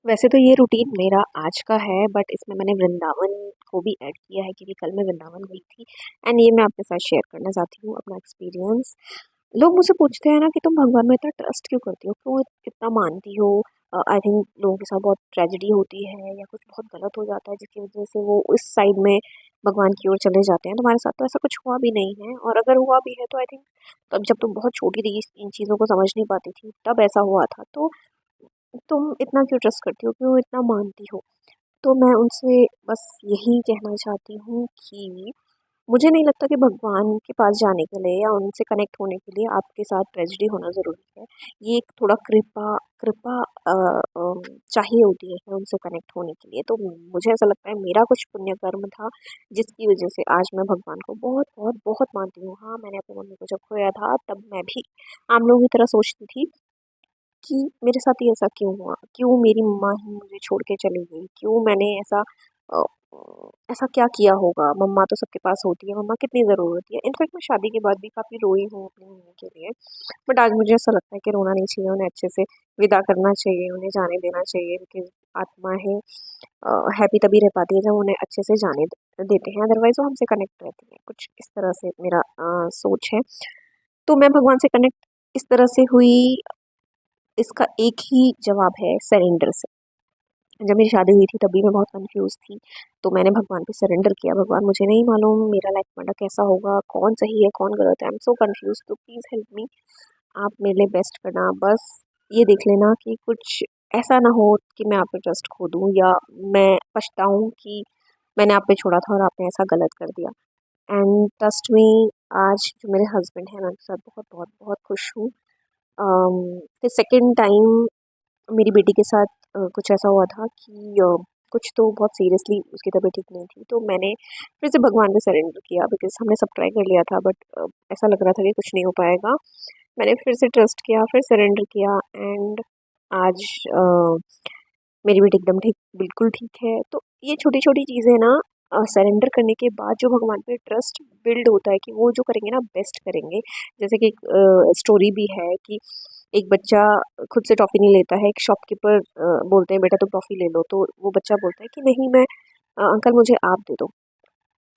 वैसे तो ये रूटीन मेरा आज का है, बट इसमें मैंने वृंदावन को भी ऐड किया है क्योंकि कल मैं वृंदावन गई थी। एंड ये मैं आपके साथ शेयर करना चाहती हूँ अपना एक्सपीरियंस। लोग मुझसे पूछते हैं ना कि तुम भगवान में इतना ट्रस्ट क्यों करती हो, क्यों इतना मानती हो। आई थिंक लोगों के साथ बहुत ट्रेजेडी होती है या कुछ बहुत गलत हो जाता है जिसकी वजह से वो उस साइड में भगवान की ओर चले जाते हैं। तुम्हारे साथ तो ऐसा कुछ हुआ भी नहीं है, और अगर हुआ भी है तो आई थिंक तब जब तुम बहुत छोटी थी, इन चीज़ों को समझ नहीं पाती थी, तब ऐसा हुआ था। तो तुम इतना क्यों ट्रस्ट करती हो, क्यों इतना मानती हो। तो मैं उनसे बस यही कहना चाहती हूँ कि मुझे नहीं लगता कि भगवान के पास जाने के लिए या उनसे कनेक्ट होने के लिए आपके साथ ट्रेजेडी होना ज़रूरी है। ये एक थोड़ा कृपा कृपा चाहिए होती है उनसे कनेक्ट होने के लिए। तो मुझे ऐसा लगता है मेरा कुछ पुण्य कर्म था जिसकी वजह से आज मैं भगवान को बहुत बहुत बहुत मानती हूँ। हाँ, मैंने अपनी मम्मी को जब खोया था तब मैं भी आम लोगों की तरह सोचती थी कि मेरे साथ ही ऐसा क्यों हुआ? क्यों मेरी मम्मा ही मुझे छोड़ के चली गई? क्यों मैंने ऐसा अ, ऐसा क्या किया होगा? मम्मा तो सबके पास होती है, मम्मा कितनी ज़रूर होती है। इनफैक्ट मैं शादी के बाद भी काफ़ी रोई हूँ अपनी मम्मी के लिए। बट आज मुझे ऐसा लगता है कि रोना नहीं चाहिए, उन्हें अच्छे से विदा करना चाहिए, उन्हें जाने देना चाहिए, क्योंकि आत्मा है हैप्पी तभी रह पाती है जब उन्हें अच्छे से जाने देते हैं, अदरवाइज़ वो हमसे कनेक्ट रहती है। कुछ इस तरह से मेरा सोच है। तो मैं भगवान से कनेक्ट इस तरह से हुई, इसका एक ही जवाब है, सरेंडर से। जब मेरी शादी हुई थी तब भी मैं बहुत कंफ्यूज थी, तो मैंने भगवान पे सरेंडर किया। भगवान, मुझे नहीं मालूम मेरा लाइफ पार्टनर कैसा होगा, कौन सही है कौन गलत है, आई एम सो कंफ्यूज, तो प्लीज़ हेल्प मी। आप मेरे लिए बेस्ट करना, बस ये देख लेना कि कुछ ऐसा ना हो कि मैं आप पे ट्रस्ट खो दूँ या मैं पछताऊँ कि मैंने आप पे छोड़ा था और आपने ऐसा गलत कर दिया। एंड ट्रस्ट मी, आज जो मेरे हस्बैंड हैं मैं उनके साथ बहुत बहुत बहुत खुश हूँ। फिर सेकेंड टाइम मेरी बेटी के साथ कुछ ऐसा हुआ था कि कुछ तो बहुत सीरियसली उसकी तबीयत ठीक नहीं थी, तो मैंने फिर से भगवान पे सरेंडर किया, बिकॉज़ हमने सब ट्राई कर लिया था, बट ऐसा लग रहा था कि कुछ नहीं हो पाएगा। मैंने फिर से ट्रस्ट किया, फिर सरेंडर किया, एंड आज अ, मेरी बेटी एकदम ठीक, बिल्कुल ठीक है। तो ये छोटी-छोटी चीज़ें ना, सरेंडर करने के बाद जो भगवान पे ट्रस्ट बिल्ड होता है कि वो जो करेंगे ना बेस्ट करेंगे। जैसे कि एक स्टोरी भी है कि एक बच्चा खुद से टॉफ़ी नहीं लेता है, एक शॉपकीपर बोलते हैं बेटा तुम टॉफ़ी ले लो, तो वो बच्चा बोलता है कि नहीं मैं अंकल मुझे आप दे दो।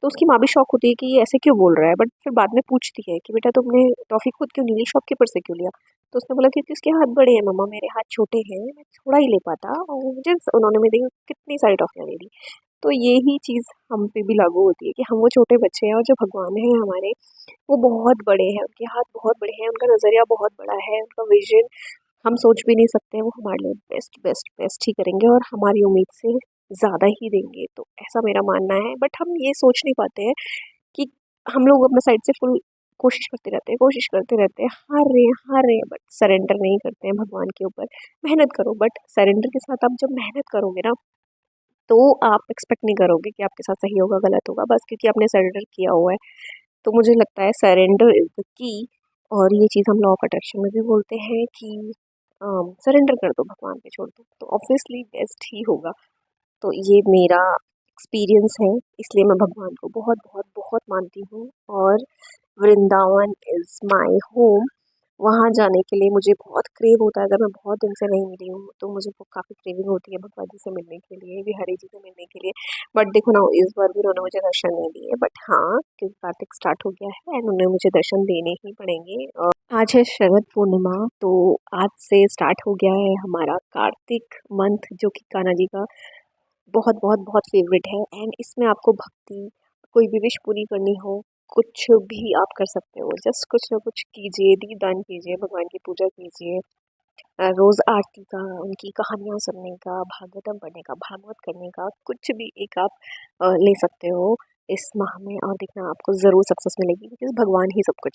तो उसकी माँ भी शॉक होती है कि ये ऐसे क्यों बोल रहा है, बट फिर बाद में पूछती है कि बेटा तुमने टॉफ़ी खुद क्यों नहीं ली, शॉपकीपर से क्यों लिया? तो उसने बोला क्योंकि उसके हाथ बड़े हैं मम्मा, मेरे हाथ छोटे हैं, मैं थोड़ा ही ले पाता, और मुझे उन्होंने मेरी कितनी सारी टॉफ़ियाँ दे दी। तो यही चीज़ हम पे भी लागू होती है कि हम वो छोटे बच्चे हैं और जो भगवान हैं हमारे, वो बहुत बड़े हैं, उनके हाथ बहुत बड़े हैं, उनका नज़रिया बहुत बड़ा है, उनका विज़न हम सोच भी नहीं सकते। वो हमारे लिए बेस्ट बेस्ट बेस्ट ही करेंगे और हमारी उम्मीद से ज़्यादा ही देंगे। तो ऐसा मेरा मानना है, बट हम ये सोच नहीं पाते हैं कि हम लोग अपने साइड से फुल कोशिश करते रहते हैं, कोशिश करते रहते हैं, हार रहे हैं, बट सरेंडर नहीं करते हैं भगवान के ऊपर। मेहनत करो, बट सरेंडर के साथ आप जब मेहनत करोगे ना, तो आप एक्सपेक्ट नहीं करोगे कि आपके साथ सही होगा, गलत होगा, बस क्योंकि आपने सरेंडर किया हुआ है। तो मुझे लगता है सरेंडर इज़ द की। और ये चीज़ हम लॉ ऑफ अट्रैक्शन में भी बोलते हैं कि सरेंडर कर दो, भगवान पे छोड़ दो, तो ऑब्वियसली बेस्ट ही होगा। तो ये मेरा एक्सपीरियंस है, इसलिए मैं भगवान को बहुत बहुत बहुत मानती हूँ। और वृंदावन इज़ माय होम। वहाँ जाने के लिए मुझे बहुत क्रेव होता है, अगर मैं बहुत दिन से नहीं मिली हूँ तो मुझे वो काफ़ी क्रेविंग होती है भगवान जी से मिलने के लिए, बिहारी जी से मिलने के लिए। बट देखो ना, इस बार भी उन्होंने मुझे दर्शन नहीं दिए, बट हाँ, क्योंकि कार्तिक स्टार्ट हो गया है एंड उन्हें मुझे दर्शन देने ही पड़ेंगे। आज है शरद पूर्णिमा, तो आज से स्टार्ट हो गया है हमारा कार्तिक मंथ, जो कि कान्हा जी का बहुत बहुत बहुत फेवरेट है। एंड इसमें आपको भक्ति, कोई भी विश पूरी करनी हो, कुछ भी आप कर सकते हो। जस्ट कुछ ना कुछ कीजिए, दीपदान कीजिए, भगवान की पूजा कीजिए, रोज़ आरती का, उनकी कहानियाँ सुनने का, भागवतम पढ़ने का, भागवत करने का, कुछ भी एक आप ले सकते हो इस माह में, और देखना आपको ज़रूर सक्सेस मिलेगी, बिकॉज़ भगवान ही सब कुछ